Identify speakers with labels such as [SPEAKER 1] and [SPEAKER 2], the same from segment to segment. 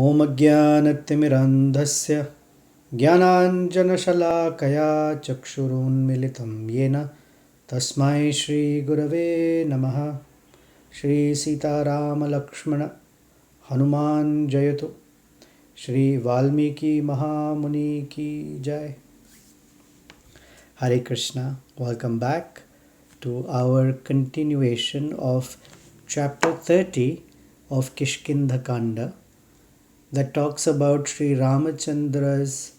[SPEAKER 1] ॐ अज्ञानतिमिरन्धस्य ज्ञानाञ्जनशलाकया चक्षुरुन्मिलितं येन तस्मै श्रीगुरवे नमः। श्रीसीतारामलक्ष्मण हनुमान् जयतु। श्री वाल्मीकि महामुनि की जय। Hare Krishna. Welcome back to our continuation of chapter 30 of Kishkindha Kanda, that talks about Sri Ramachandra's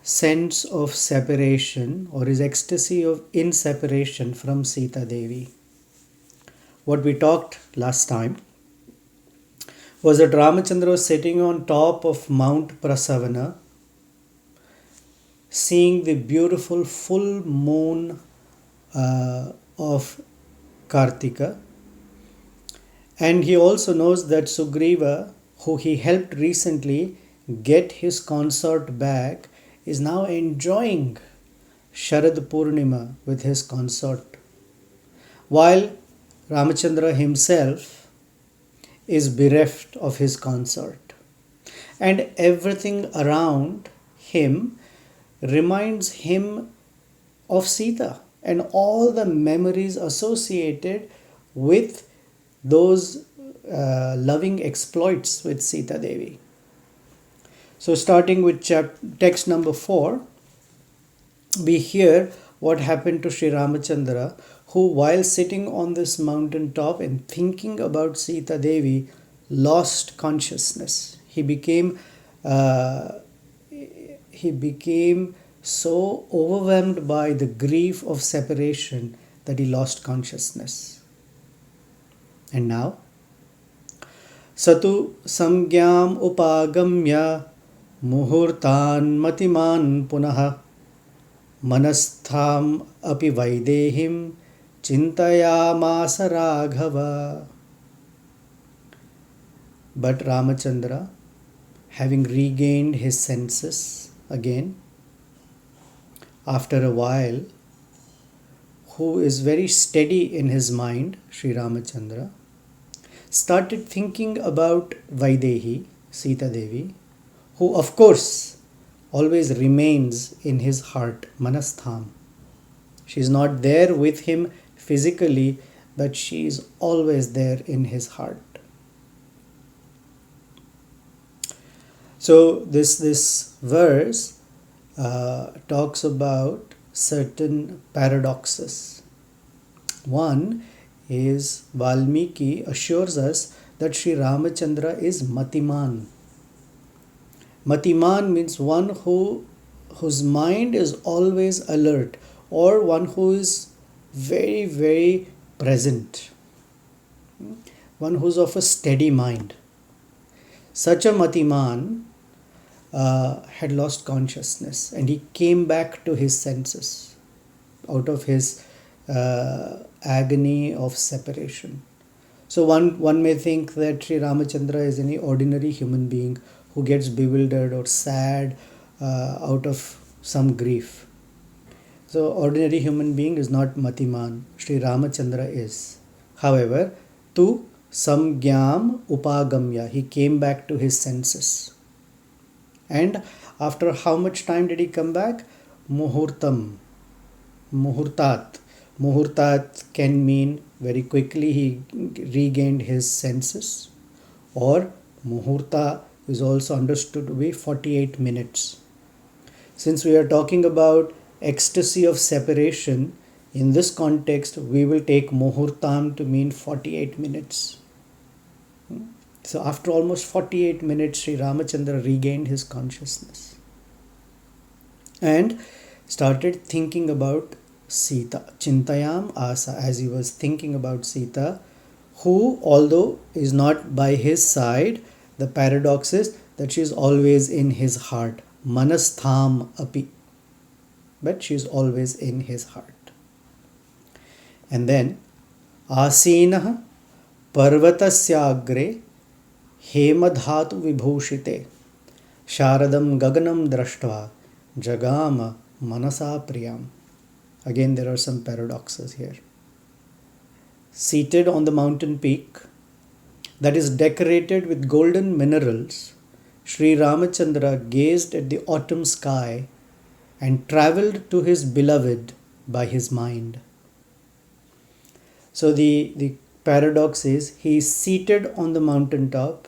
[SPEAKER 1] sense of separation or his ecstasy of in separation from Sita Devi. What we talked last time was that Ramachandra was sitting on top of Mount Prasavana, seeing the beautiful full moon of Kartika, and he also knows that Sugriva, who he helped recently get his consort back, is now enjoying Sharad Purnima with his consort, while Ramachandra himself is bereft of his consort, and everything around him reminds him of Sita and all the memories associated with those loving exploits with Sita Devi. So starting with text number 4, we hear what happened to Sri Ramachandra, who while sitting on this mountain top and thinking about Sita Devi lost consciousness. He became so overwhelmed by the grief of separation that he lost consciousness. And now Satu samgyam upagamya muhurtan matiman punaha manastham api vaidehim chintayamasa raghava. But Ramachandra, having regained his senses again, after a while, who is very steady in his mind, Sri Ramachandra, started thinking about Vaidehi, Sita Devi, who of course always remains in his heart, Manastham. She is not there with him physically, but she is always there in his heart. So this verse talks about certain paradoxes. One is Valmiki assures us that Sri Ramachandra is Matiman. Matiman means one whose mind is always alert, or one who is very, very present, one who's of a steady mind. Such a Matiman had lost consciousness, and he came back to his senses out of his agony of separation. So one may think that Sri Ramachandra is any ordinary human being who gets bewildered or sad out of some grief. So ordinary human being is not Matiman. Sri Ramachandra is. However, tu samgyam upagamya, he came back to his senses. And after how much time did he come back? Muhurtat. Muhurtat can mean very quickly he regained his senses, or Muhurta is also understood to be 48 minutes. Since we are talking about ecstasy of separation, in this context we will take Muhurtam to mean 48 minutes. So after almost 48 minutes, Sri Ramachandra regained his consciousness and started thinking about Sita. Chintayam asa, as he was thinking about Sita, who, although is not by his side, the paradox is that she is always in his heart. Manastham api. But she is always in his heart. And then Asinah Parvatasyagre Hemadhatu Vibhushite Sharadam Gaganam Drashtva Jagama Manasa Priyam. Again, there are some paradoxes here. Seated on the mountain peak, that is decorated with golden minerals, Sri Ramachandra gazed at the autumn sky and travelled to his beloved by his mind. So the paradox is he is seated on the mountaintop,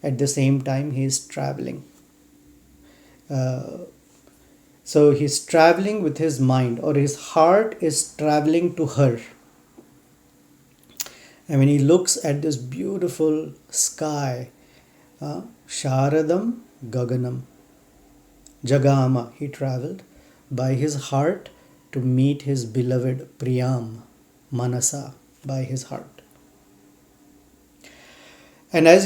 [SPEAKER 1] at the same time he is traveling. So he's traveling with his mind, or his heart is traveling to her. And when he looks at this beautiful sky, Sharadam Gaganam Jagama, he traveled by his heart to meet his beloved Priyam Manasa, by his heart. And as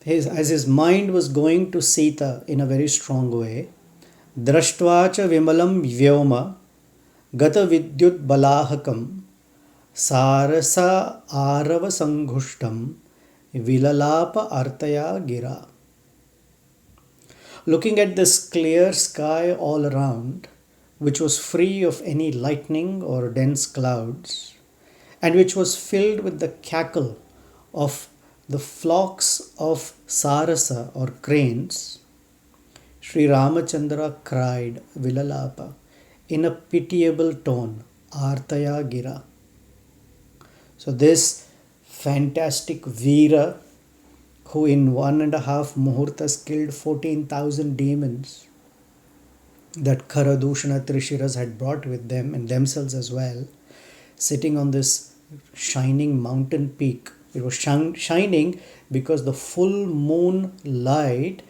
[SPEAKER 1] his mind was going to Sita in a very strong way, Drashtvacha Vimalam Vyoma Gata Vidyut Balahakam Sarasa Arava Sanghushtam Vilalapa Artaya Gira. Looking at this clear sky all around, which was free of any lightning or dense clouds, and which was filled with the cackle of the flocks of Sarasa or cranes, Sri Ramachandra cried Vilalapa in a pitiable tone, Artaya Gira. So this fantastic Veera, who in 1.5 muhurtas killed 14,000 demons that Kharadushana Trishiras had brought with them and themselves as well, sitting on this shining mountain peak. It was shining because the full moon light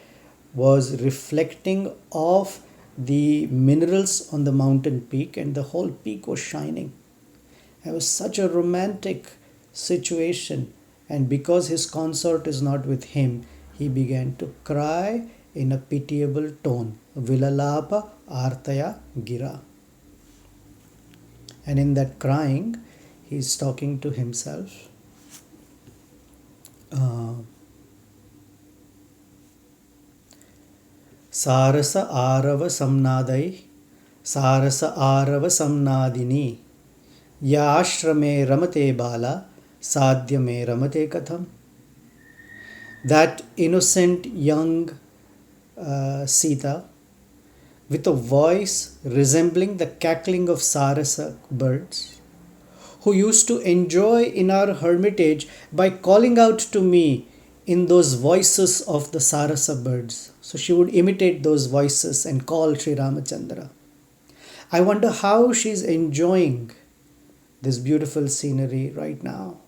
[SPEAKER 1] was reflecting off the minerals on the mountain peak, and the whole peak was shining. It was such a romantic situation, and because his consort is not with him, he began to cry in a pitiable tone, Vilalapa Artaya Gira. And in that crying, he is talking to himself. Sarasa Arava Samnadai Sarasa Arava Samnadini Ya Ashrame Ramate Bala Sadhyame Ramate Katham. That innocent young Sita, with a voice resembling the cackling of Sarasa birds, who used to enjoy in our hermitage by calling out to me in those voices of the Sarasa birds. So she would imitate those voices and call Sri Ramachandra. I wonder how she's enjoying this beautiful scenery right now.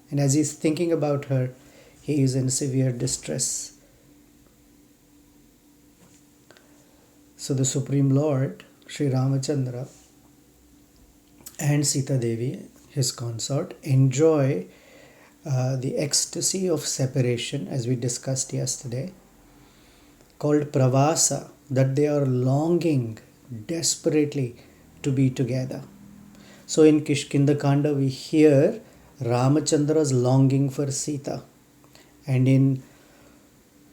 [SPEAKER 1] And as he's thinking about her, he is in severe distress. So the Supreme Lord, Sri Ramachandra, and Sita Devi, his consort, enjoy the ecstasy of separation, as we discussed yesterday, called Pravasa, that they are longing desperately to be together. So in Kishkindakanda we hear Ramachandra's longing for Sita, and in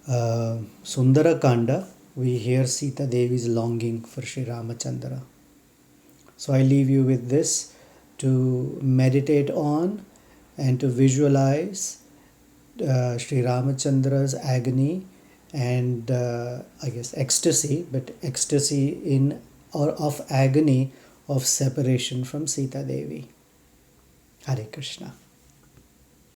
[SPEAKER 1] Sundarakanda we hear Sita Devi's longing for Sri Ramachandra. So I leave you with this to meditate on and to visualize Sri Ramachandra's agony and ecstasy, but ecstasy in or of agony of separation from Sita Devi. Hare Krishna.